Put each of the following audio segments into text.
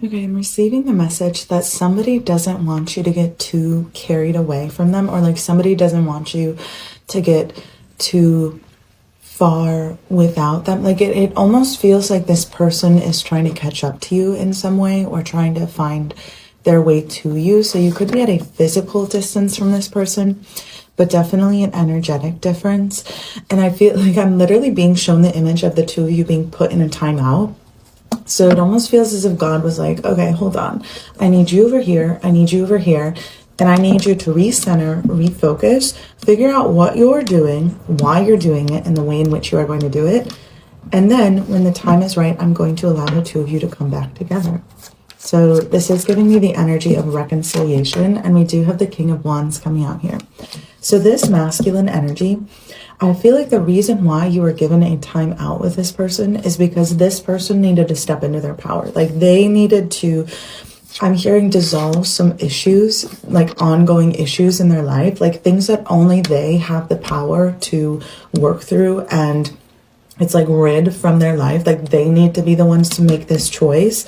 Okay, I'm receiving the message that somebody doesn't want you to get too carried away from them, or like somebody doesn't want you to get too far without them. Like it almost feels like this person is trying to catch up to you in some way, or trying to find their way to you. So you could be at a physical distance from this person, but definitely an energetic difference. And I feel like I'm literally being shown the image of the two of you being put in a timeout. So it almost feels as if God was like, okay, hold on. I need you over here. I need you over here. And I need you to recenter, refocus, figure out what you're doing, why you're doing it, and the way in which you are going to do it. And then when the time is right, I'm going to allow the two of you to come back together. So this is giving me the energy of reconciliation. And we do have the King of Wands coming out here. So this masculine energy, I feel like the reason why you were given a time out with this person is because this person needed to step into their power. Like they needed to, I'm hearing, dissolve some issues, like ongoing issues in their life, like things that only they have the power to work through, and it's like rid from their life. Like they need to be the ones to make this choice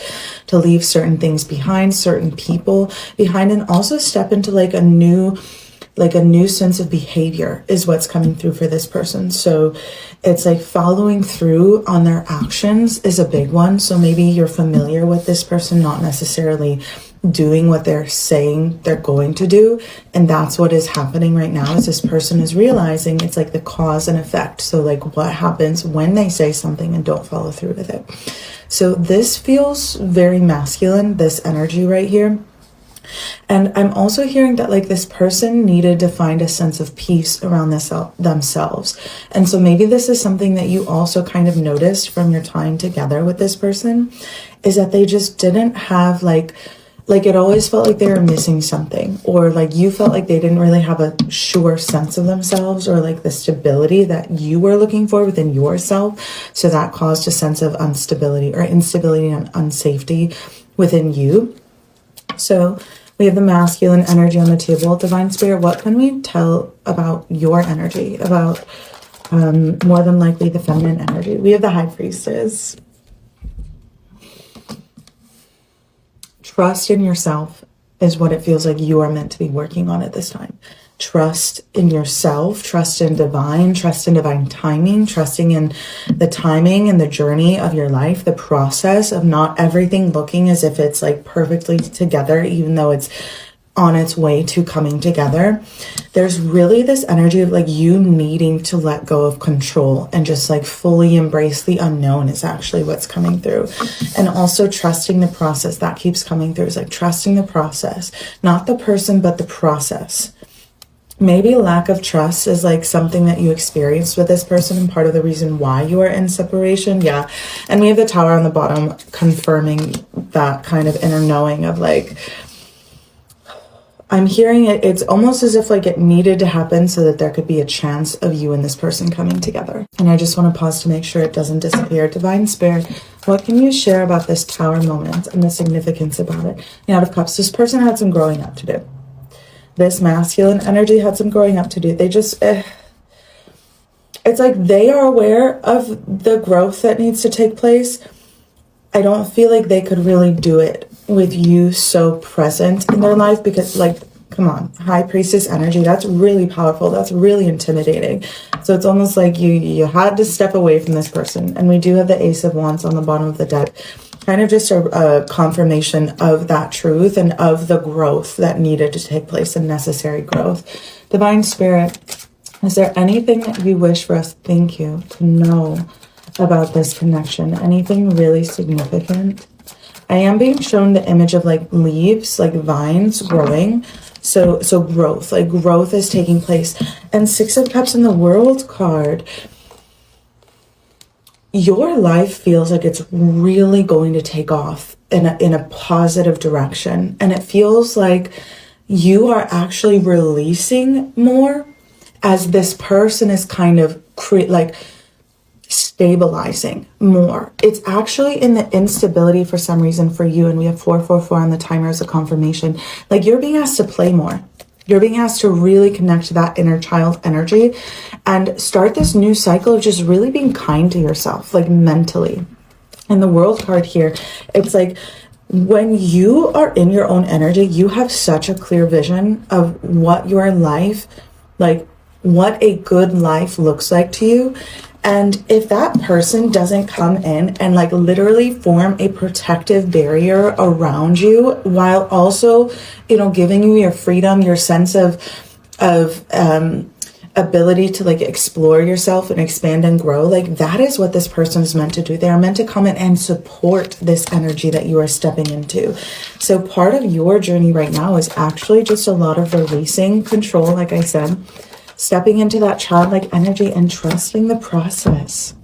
to leave certain things behind, certain people behind, and also step into like a new sense of behavior is what's coming through for this person. So it's like following through on their actions is a big one. So maybe you're familiar with this person not necessarily doing what they're saying they're going to do. And that's what is happening right now, is this person is realizing it's like the cause and effect. So like what happens when they say something and don't follow through with it. So this feels very masculine, this energy right here. And I'm also hearing that like this person needed to find a sense of peace around themselves. And so maybe this is something that you also kind of noticed from your time together with this person, is that they just didn't have like it always felt like they were missing something, or like you felt like they didn't really have a sure sense of themselves, or like the stability that you were looking for within yourself. So that caused a sense of instability and unsafety within you. So we have the masculine energy on the table. Divine Spirit, what can we tell about your energy, about more than likely the feminine energy? We have the High Priestess. Trust in yourself is what it feels like you are meant to be working on at this time. Trust in yourself, trust in divine timing, trusting in the timing and the journey of your life, the process of not everything looking as if it's like perfectly together, even though it's on its way to coming together. There's really this energy of like you needing to let go of control and just like fully embrace the unknown is actually what's coming through. And also trusting the process that keeps coming through is like trusting the process, not the person, but the process. Maybe lack of trust is like something that you experienced with this person and part of the reason why you are in separation. Yeah. And we have the Tower on the bottom confirming that kind of inner knowing of like, I'm hearing it. It's almost as if like it needed to happen so that there could be a chance of you and this person coming together. And I just want to pause to make sure it doesn't disappear. Divine Spirit, what can you share about this Tower moment and the significance about it? The Out of Cups, this person had some growing up to do. This masculine energy had some growing up to do. They just, it's like they are aware of the growth that needs to take place. I don't feel like they could really do it with you so present in their life, because like, come on, High Priestess energy, that's really powerful. That's really intimidating. So it's almost like you had to step away from this person. And we do have the Ace of Wands on the bottom of the deck. Kind of just a confirmation of that truth and of the growth that needed to take place, and necessary growth. Divine Spirit, is there anything that you wish for us, thank you, to know about this connection? Anything really significant? I am being shown the image of like leaves, like vines growing. So growth, like growth is taking place. And Six of Cups in the World card, your life feels like it's really going to take off in a positive direction. And it feels like you are actually releasing more as this person is kind of stabilizing more. It's actually in the instability for some reason for you. And we have 444 on the timer as a confirmation. Like you're being asked to play more. You're being asked to really connect to that inner child energy and start this new cycle of just really being kind to yourself, like mentally. And the World card here, it's like when you are in your own energy, you have such a clear vision of what your life, like what a good life looks like to you. And if that person doesn't come in and like literally form a protective barrier around you while also, giving you your freedom, your sense of ability to like explore yourself and expand and grow, like that is what this person is meant to do. They are meant to come in and support this energy that you are stepping into. So part of your journey right now is actually just a lot of releasing control, like I said, stepping into that childlike energy and trusting the process,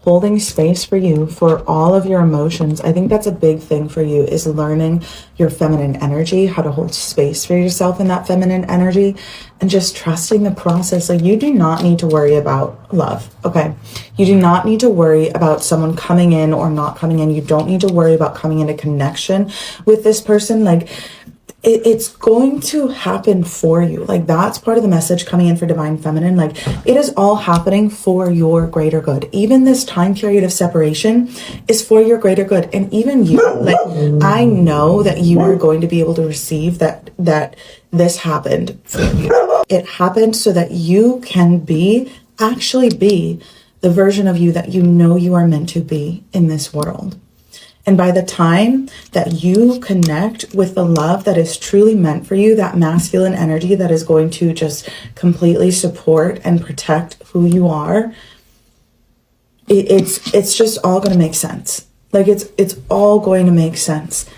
holding space for you for all of your emotions. I think that's a big thing for you, is learning your feminine energy, how to hold space for yourself in that feminine energy, and just trusting the process. Like, you do not need to worry about love, okay? You do not need to worry about someone coming in or not coming in. You don't need to worry about coming into connection with this person. Like, it's going to happen for you. Like, that's part of the message coming in for Divine Feminine. Like, it is all happening for your greater good. Even this time period of separation is for your greater good. And even you, like, I know that you are going to be able to receive that this happened for you. It happened so that you can actually be the version of you that you know you are meant to be in this world. And by the time that you connect with the love that is truly meant for you, that masculine energy that is going to just completely support and protect who you are, it's just all going to make sense. Like, it's all going to make sense.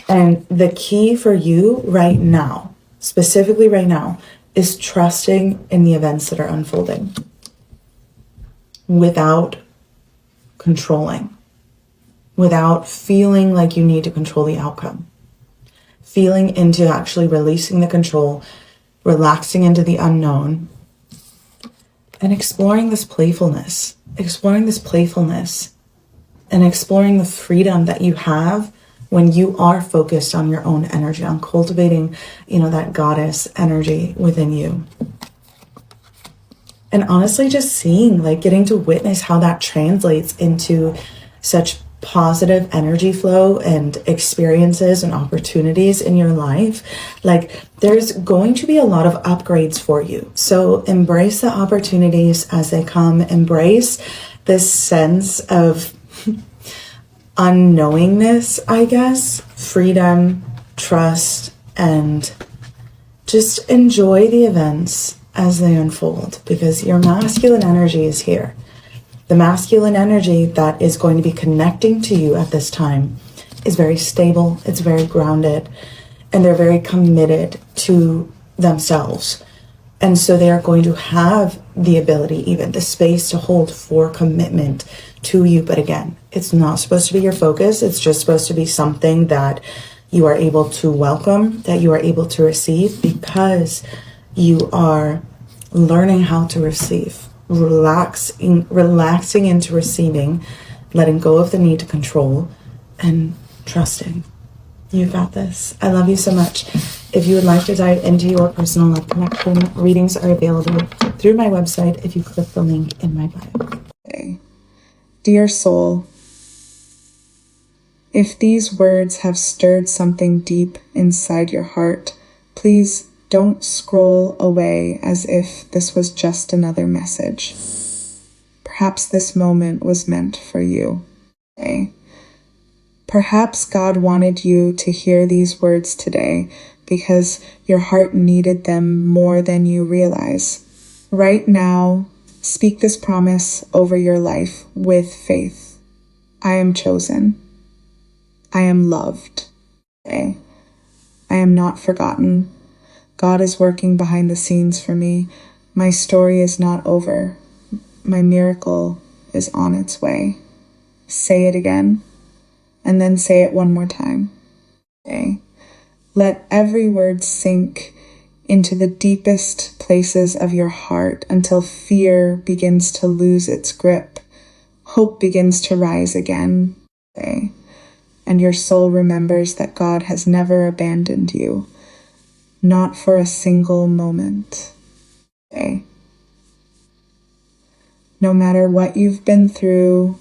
And the key for you right now, specifically right now, is trusting in the events that are unfolding without controlling. Without feeling like you need to control the outcome. Feeling into actually releasing the control, relaxing into the unknown, and exploring this playfulness. And exploring the freedom that you have when you are focused on your own energy, on cultivating, that goddess energy within you. And honestly, just seeing, like, getting to witness how that translates into such positive energy flow and experiences and opportunities in your life. Like, there's going to be a lot of upgrades for you. So embrace the opportunities as they come. Embrace this sense of unknowingness, I guess, freedom, trust, and just enjoy the events as they unfold, because your masculine energy is here. The masculine energy that is going to be connecting to you at this time is very stable, it's very grounded, and they're very committed to themselves. And so they are going to have the ability, even the space, to hold for commitment to you. But again, it's not supposed to be your focus. It's just supposed to be something that you are able to welcome, that you are able to receive, because you are learning how to receive. Relaxing into receiving, letting go of the need to control, and trusting. You got this. I love you so much. If you would like to dive into your personal love connection, readings are available through my website if you click the link in my bio. Okay. Dear soul, if these words have stirred something deep inside your heart, please don't scroll away as if this was just another message. Perhaps this moment was meant for you. Okay? Perhaps God wanted you to hear these words today because your heart needed them more than you realize. Right now, speak this promise over your life with faith. I am chosen. I am loved. Okay? I am not forgotten. God is working behind the scenes for me. My story is not over. My miracle is on its way. Say it again, and then say it one more time. Okay? Let every word sink into the deepest places of your heart until fear begins to lose its grip. Hope begins to rise again. Okay? And your soul remembers that God has never abandoned you. Not for a single moment. Okay? No matter what you've been through,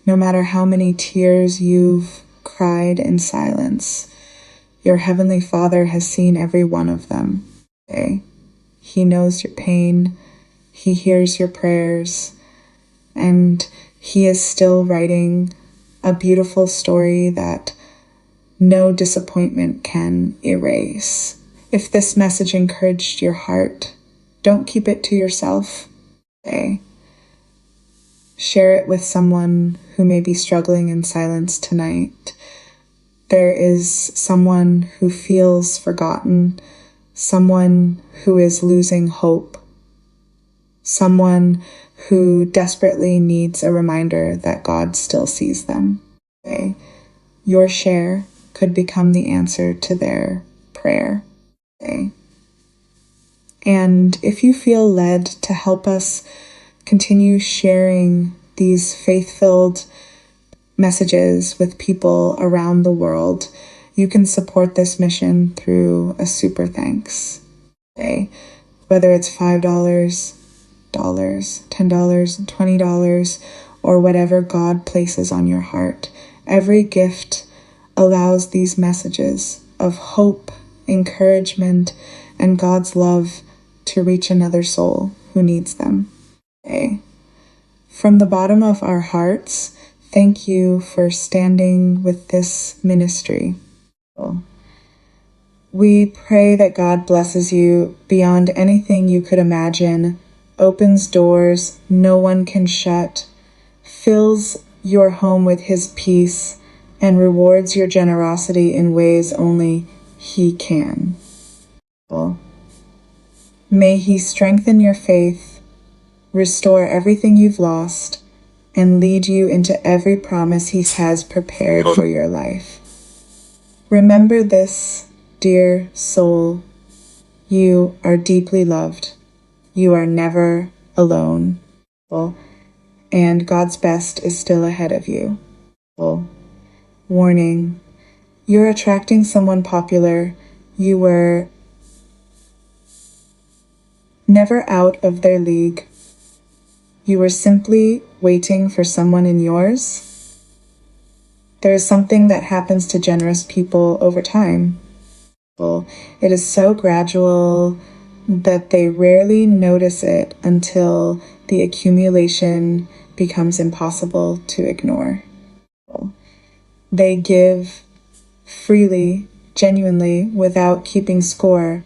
no matter how many tears you've cried in silence. Your Heavenly Father has seen every one of them. Okay? He knows your pain. He hears your prayers. And He is still writing a beautiful story that no disappointment can erase. If this message encouraged your heart, don't keep it to yourself. Okay? Share it with someone who may be struggling in silence tonight. There is someone who feels forgotten, someone who is losing hope, someone who desperately needs a reminder that God still sees them. Okay? Your share could become the answer to their prayer. Okay? And if you feel led to help us continue sharing these faith-filled messages with people around the world, you can support this mission through a super thanks. Okay? Whether it's $5, $10, $20, or whatever God places on your heart. Every gift allows these messages of hope, encouragement, and God's love to reach another soul who needs them. Okay? From the bottom of our hearts, thank you for standing with this ministry. We pray that God blesses you beyond anything you could imagine, opens doors no one can shut, fills your home with His peace, and rewards your generosity in ways only He can. May He strengthen your faith, restore everything you've lost, and lead you into every promise He has prepared for your life. Remember this, dear soul. You are deeply loved. You are never alone. And God's best is still ahead of you. Warning, you're attracting someone popular. You were never out of their league. You were simply waiting for someone in yours. There is something that happens to generous people over time. It is so gradual that they rarely notice it until the accumulation becomes impossible to ignore. They give freely, genuinely, without keeping score,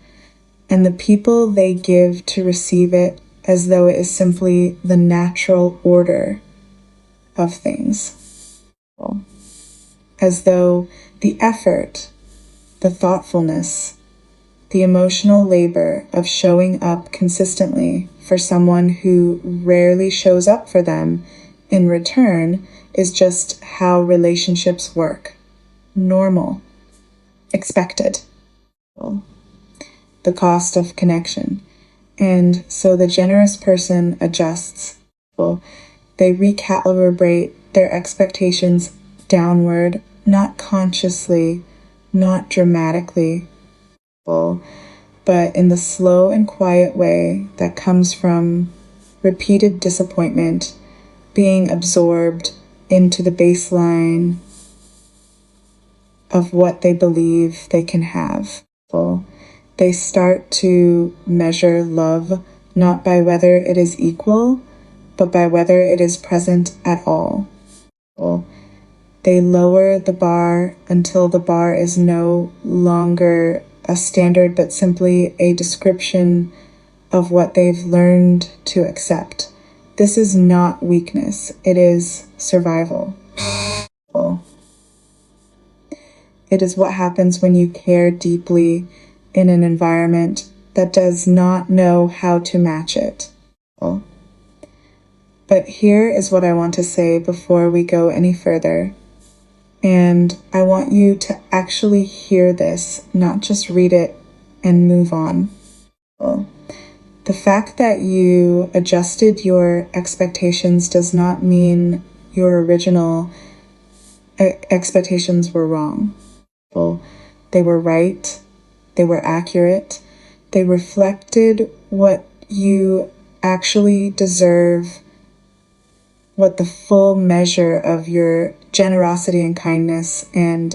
and the people they give to receive it as though it is simply the natural order of things. As though the effort, the thoughtfulness, the emotional labor of showing up consistently for someone who rarely shows up for them in return is just how relationships work. Normal. Expected. The cost of connection. And so the generous person adjusts. They recalibrate their expectations downward, not consciously, not dramatically, but in the slow and quiet way that comes from repeated disappointment, being absorbed into the baseline of what they believe they can have. They start to measure love not by whether it is equal, but by whether it is present at all. They lower the bar until the bar is no longer a standard, but simply a description of what they've learned to accept. This is not weakness, it is survival. It is what happens when you care deeply in an environment that does not know how to match it. But here is what I want to say before we go any further. And I want you to actually hear this, not just read it and move on. The fact that you adjusted your expectations does not mean your original expectations were wrong. They were right. They were accurate. They reflected what you actually deserve, what the full measure of your generosity and kindness, and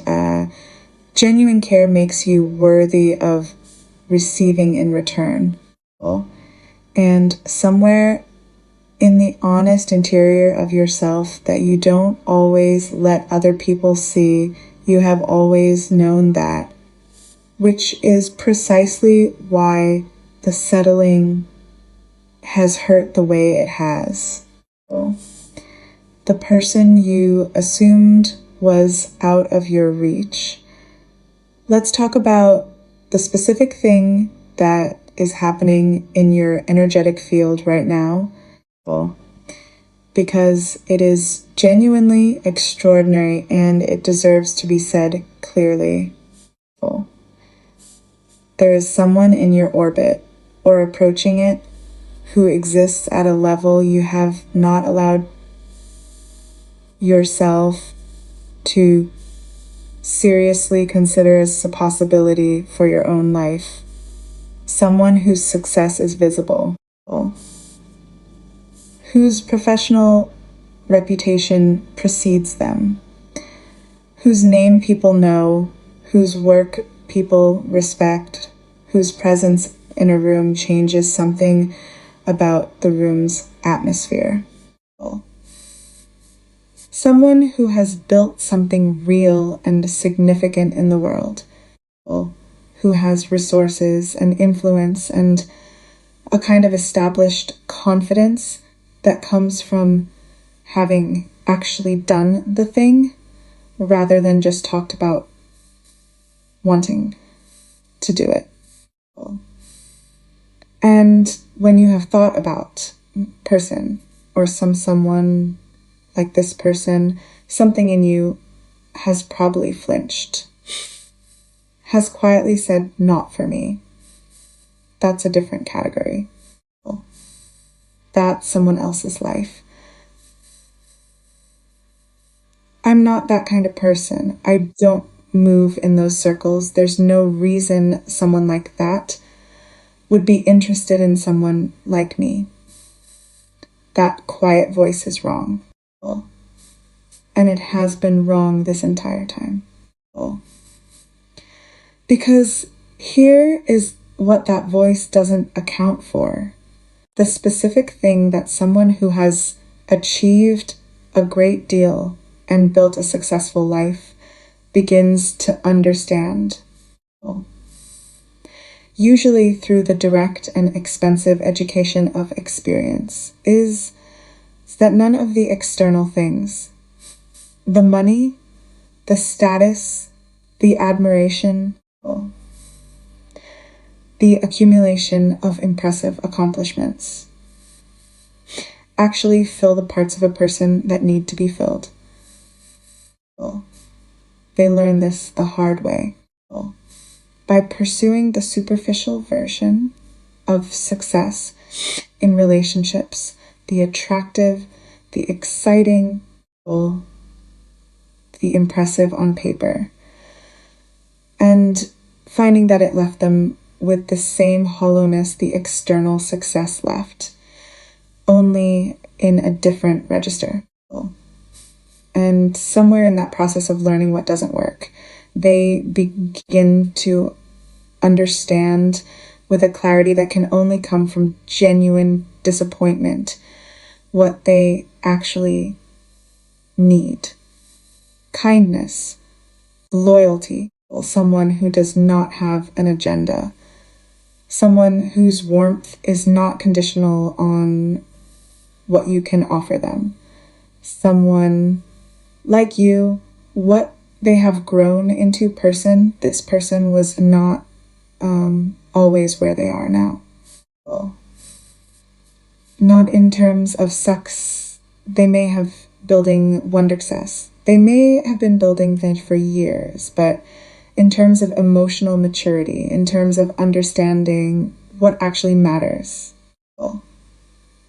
genuine care makes you worthy of receiving in return. And somewhere in the honest interior of yourself that you don't always let other people see, you have always known that, which is precisely why the settling has hurt the way it has. The person you assumed was out of your reach. Let's talk about the specific thing that is happening in your energetic field right now, because it is genuinely extraordinary and it deserves to be said clearly. There is someone in your orbit or approaching it who exists at a level you have not allowed yourself to seriously consider as a possibility for your own life. Someone whose success is visible, whose professional reputation precedes them, whose name people know, whose work people respect, whose presence in a room changes something about the room's atmosphere. Someone who has built something real and significant in the world, who has resources and influence and a kind of established confidence that comes from having actually done the thing rather than just talked about wanting to do it. And when you have thought about person or someone like this person, something in you has probably flinched, has quietly said, not for me. That's a different category. That's someone else's life. I'm not that kind of person. I don't move in those circles. There's no reason someone like that would be interested in someone like me. That quiet voice is wrong. And it has been wrong this entire time. Because here is what that voice doesn't account for. The specific thing that someone who has achieved a great deal and built a successful life begins to understand. Usually through the direct and expensive education of experience, is that none of the external things, the money, the status, the admiration, the accumulation of impressive accomplishments, actually fill the parts of a person that need to be filled. They learn this the hard way. By pursuing the superficial version of success in relationships, the attractive, the exciting, the impressive on paper, and finding that it left them with the same hollowness the external success left, only in a different register. And somewhere in that process of learning what doesn't work, they begin to understand with a clarity that can only come from genuine disappointment what they actually need. Kindness, loyalty, someone who does not have an agenda, someone whose warmth is not conditional on what you can offer them, someone like you, what they have grown into this person was not always where they are now. Not in terms of sex. They may have building wonder success. They may have been building that for years, but in terms of emotional maturity, in terms of understanding what actually matters,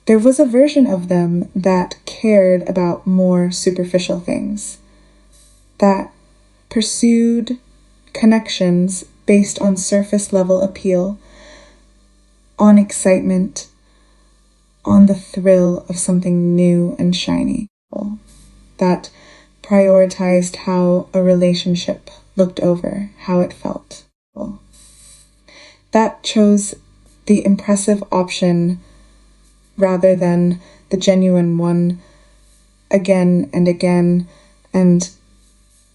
there was a version of them that cared about more superficial things, that pursued connections based on surface level appeal, on excitement, on the thrill of something new and shiny, that prioritized how a relationship looked over how it felt. That chose the impressive option rather than the genuine one again and again, and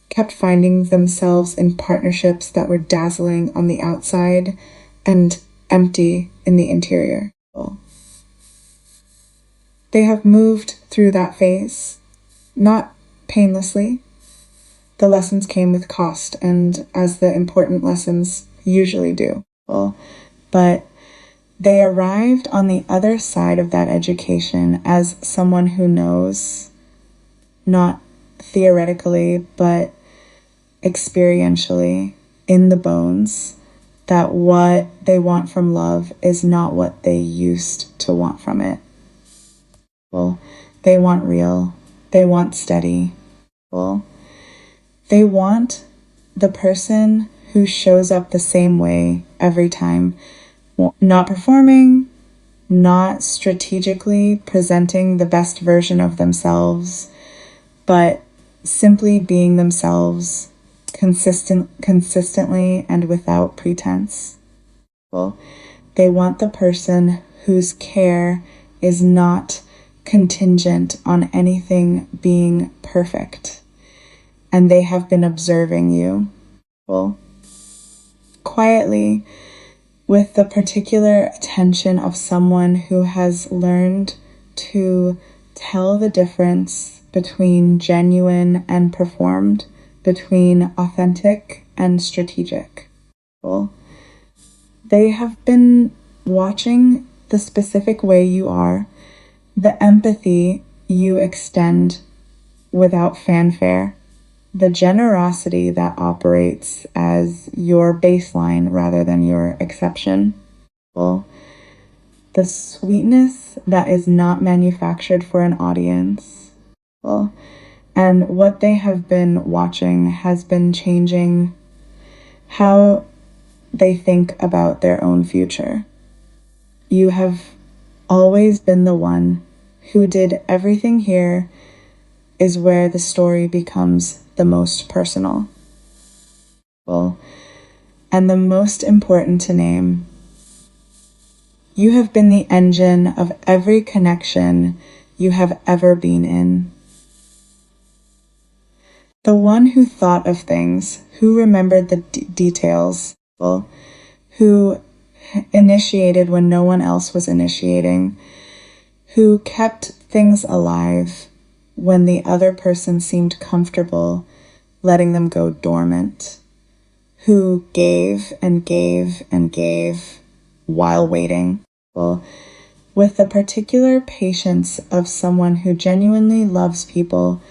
kept finding themselves in partnerships that were dazzling on the outside and empty in the interior. They have moved through that phase, not painlessly. The lessons came with cost, and as the important lessons usually do. But they arrived on the other side of that education as someone who knows, not theoretically, but experientially, in the bones, that what they want from love is not what they used to want from it. They want real. They want steady. They want the person who shows up the same way every time, not performing, not strategically presenting the best version of themselves, but simply being themselves consistently and without pretense. They want the person whose care is not contingent on anything being perfect, and they have been observing you, quietly, with the particular attention of someone who has learned to tell the difference between genuine and performed, between authentic and strategic. They have been watching the specific way you are, the empathy you extend without fanfare, the generosity that operates as your baseline rather than your exception, the sweetness that is not manufactured for an audience. And what they have been watching has been changing how they think about their own future. You have always been the one who did everything here is where the story becomes the most personal. And the most important to name, you have been the engine of every connection you have ever been in. The one who thought of things, who remembered the details, who initiated when no one else was initiating, who kept things alive when the other person seemed comfortable letting them go dormant, who gave and gave and gave while waiting, with the particular patience of someone who genuinely loves people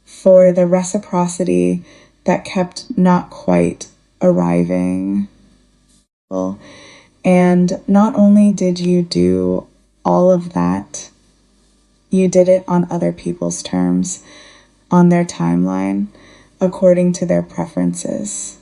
for the reciprocity that kept not quite arriving. And not only did you do all of that, you did it on other people's terms, on their timeline, according to their preferences.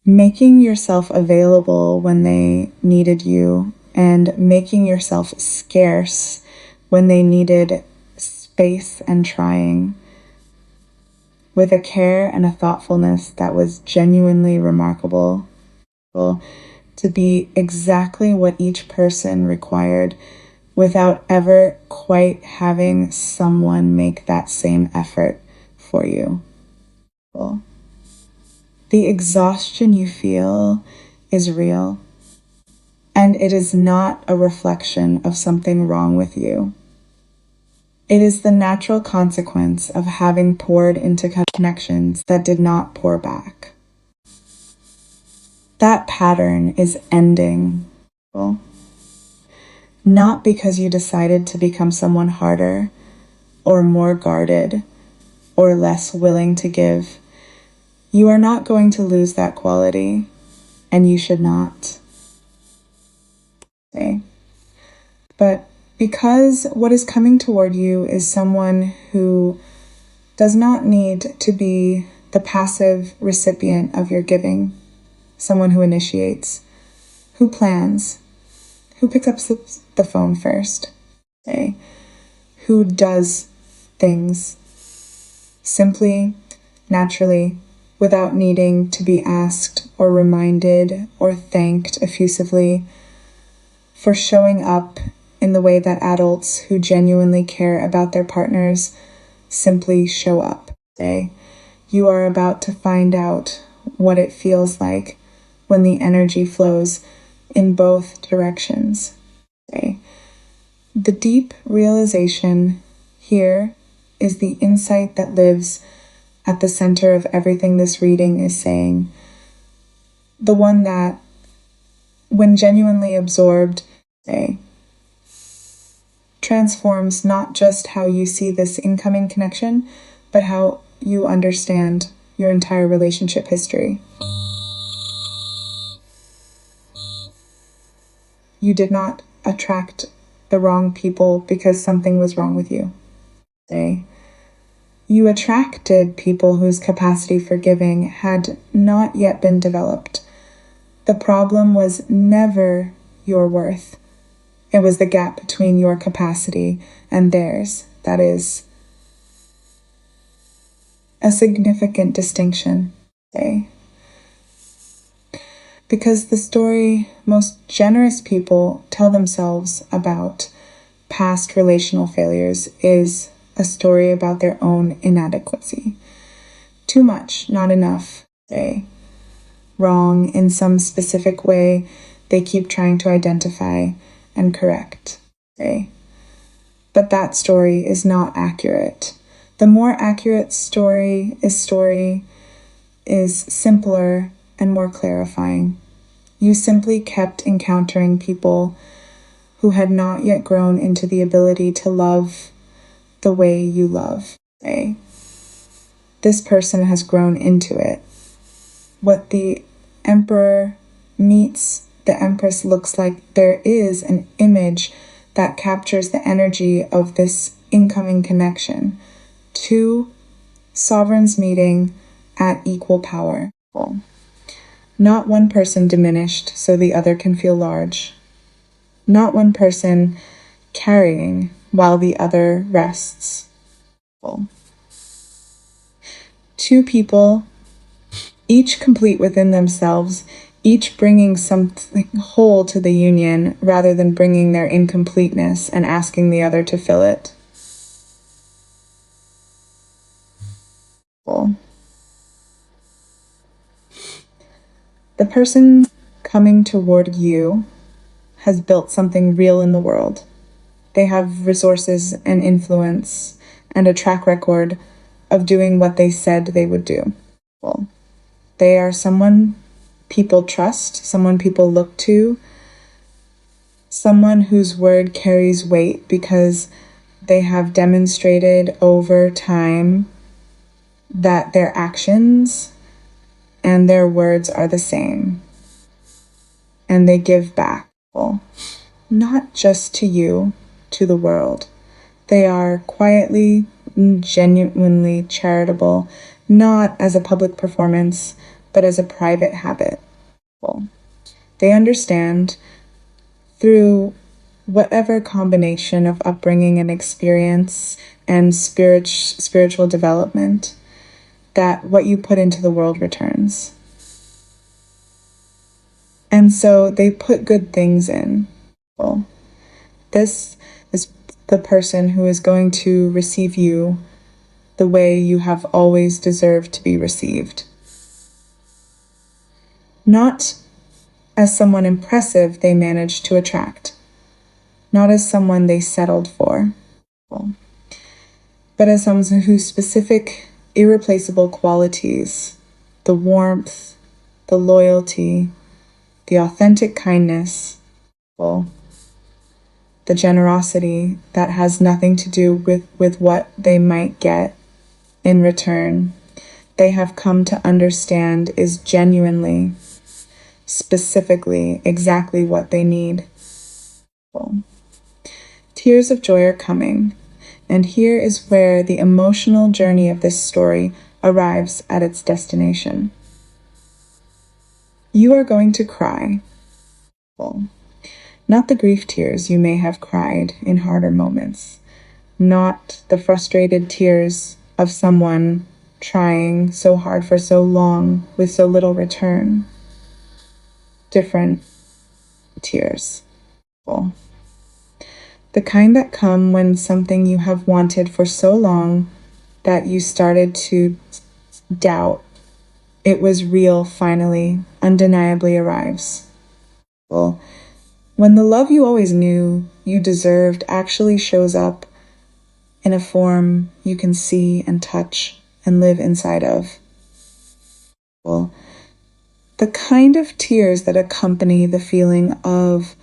Making yourself available when they needed you, and making yourself scarce when they needed space and trying, with a care and a thoughtfulness that was genuinely remarkable, to be exactly what each person required without ever quite having someone make that same effort for you. The exhaustion you feel is real, and it is not a reflection of something wrong with you. It is the natural consequence of having poured into connections that did not pour back. That pattern is ending. Not because you decided to become someone harder, or more guarded, or less willing to give. You are not going to lose that quality, and you should not. But because what is coming toward you is someone who does not need to be the passive recipient of your giving, someone who initiates, who plans, who picks up the phone first, who does things simply, naturally, without needing to be asked or reminded or thanked effusively, for showing up in the way that adults who genuinely care about their partners simply show up. You are about to find out what it feels like when the energy flows in both directions. The deep realization here is the insight that lives at the center of everything this reading is saying. The one that, when genuinely absorbed, transforms not just how you see this incoming connection, but how you understand your entire relationship history. You did not attract the wrong people because something was wrong with you. You attracted people whose capacity for giving had not yet been developed. The problem was never your worth. It was the gap between your capacity and theirs. That is a significant distinction. Because the story most generous people tell themselves about past relational failures is a story about their own inadequacy. Too much, not enough. Wrong in some specific way they keep trying to identify and correct. But that story is not accurate. The more accurate story is simpler and more clarifying. You simply kept encountering people who had not yet grown into the ability to love the way you love. This person has grown into it. What the emperor meets the empress looks like there is an image that captures the energy of this incoming connection. Two sovereigns meeting at equal power. Not one person diminished so the other can feel large. Not one person carrying while the other rests. Two people, each complete within themselves, each bringing something whole to the union rather than bringing their incompleteness and asking the other to fill it. The person coming toward you has built something real in the world. They have resources and influence and a track record of doing what they said they would do. They are someone people trust, someone people look to, someone whose word carries weight because they have demonstrated over time that their actions and their words are the same. And they give back, not just to you, to the world. They are quietly, genuinely charitable, not as a public performance, but as a private habit. They understand through whatever combination of upbringing and experience and spiritual development that what you put into the world returns. And so they put good things in. This is the person who is going to receive you the way you have always deserved to be received. Not as someone impressive they managed to attract, not as someone they settled for, but as someone whose specific, irreplaceable qualities, the warmth, the loyalty, the authentic kindness, the generosity that has nothing to do with what they might get in return, they have come to understand is genuinely, specifically, exactly what they need. Tears of joy are coming, and here is where the emotional journey of this story arrives at its destination. You are going to cry. Not the grief tears you may have cried in harder moments, not the frustrated tears of someone trying so hard for so long with so little return. Different tears. The kind that come when something you have wanted for so long that you started to doubt it was real finally, undeniably arrives. When the love you always knew you deserved actually shows up in a form you can see and touch and live inside of. The kind of tears that accompany the feeling of,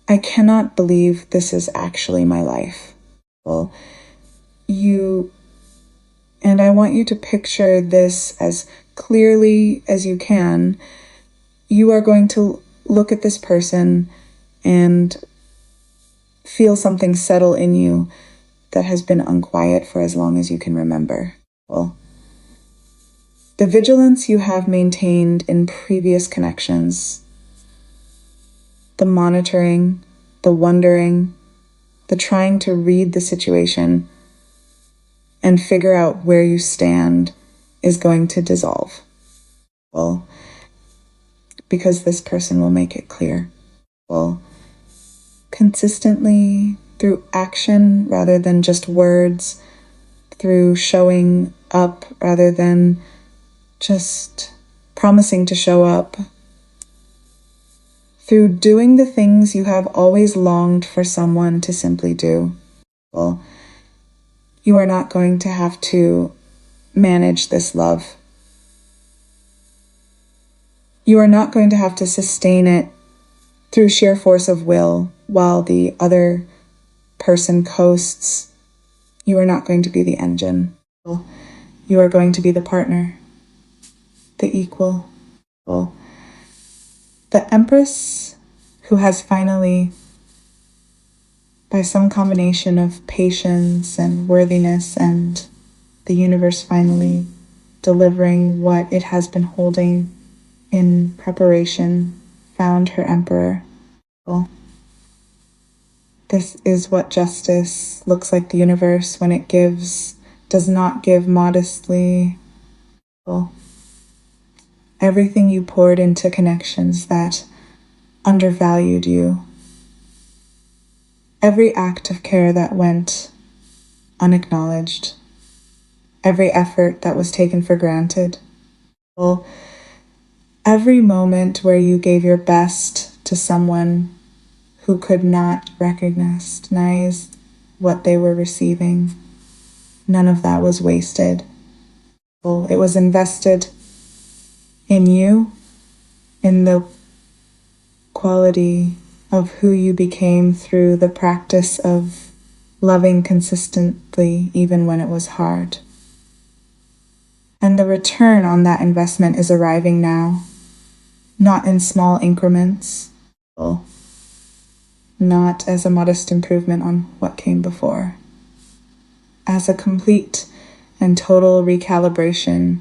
I cannot believe this is actually my life. And I want you to picture this as clearly as you can. You are going to look at this person and feel something settle in you that has been unquiet for as long as you can remember. The vigilance you have maintained in previous connections, the monitoring, the wondering, the trying to read the situation and figure out where you stand is going to dissolve. Because this person will make it clear. Consistently, through action rather than just words, through showing up rather than just promising to show up, through doing the things you have always longed for someone to simply do. You are not going to have to manage this love. You are not going to have to sustain it through sheer force of will while the other person coasts. You are not going to be the engine. You are going to be the partner, the equal, the empress who has finally, by some combination of patience and worthiness and the universe finally delivering what it has been holding in preparation, found her emperor. This is what justice looks like the universe when it does not give modestly. Everything you poured into connections that undervalued you. Every act of care that went unacknowledged. Every effort that was taken for granted. Every moment where you gave your best to someone who could not recognize what they were receiving. None of that was wasted. It was invested in you, in the quality of who you became through the practice of loving consistently even when it was hard. And the return on that investment is arriving now, not in small increments, not as a modest improvement on what came before, as a complete and total recalibration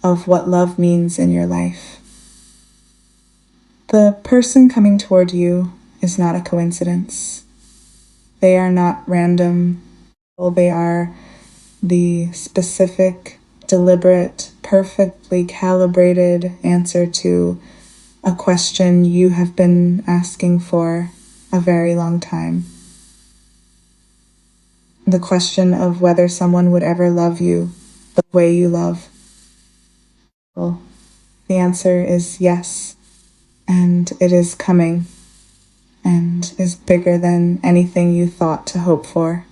of what love means in your life. The person coming toward you is not a coincidence. They are not random. They are the specific, deliberate, perfectly calibrated answer to a question you have been asking for a very long time. The question of whether someone would ever love you the way you love. The answer is yes, and it is coming, and is bigger than anything you thought to hope for.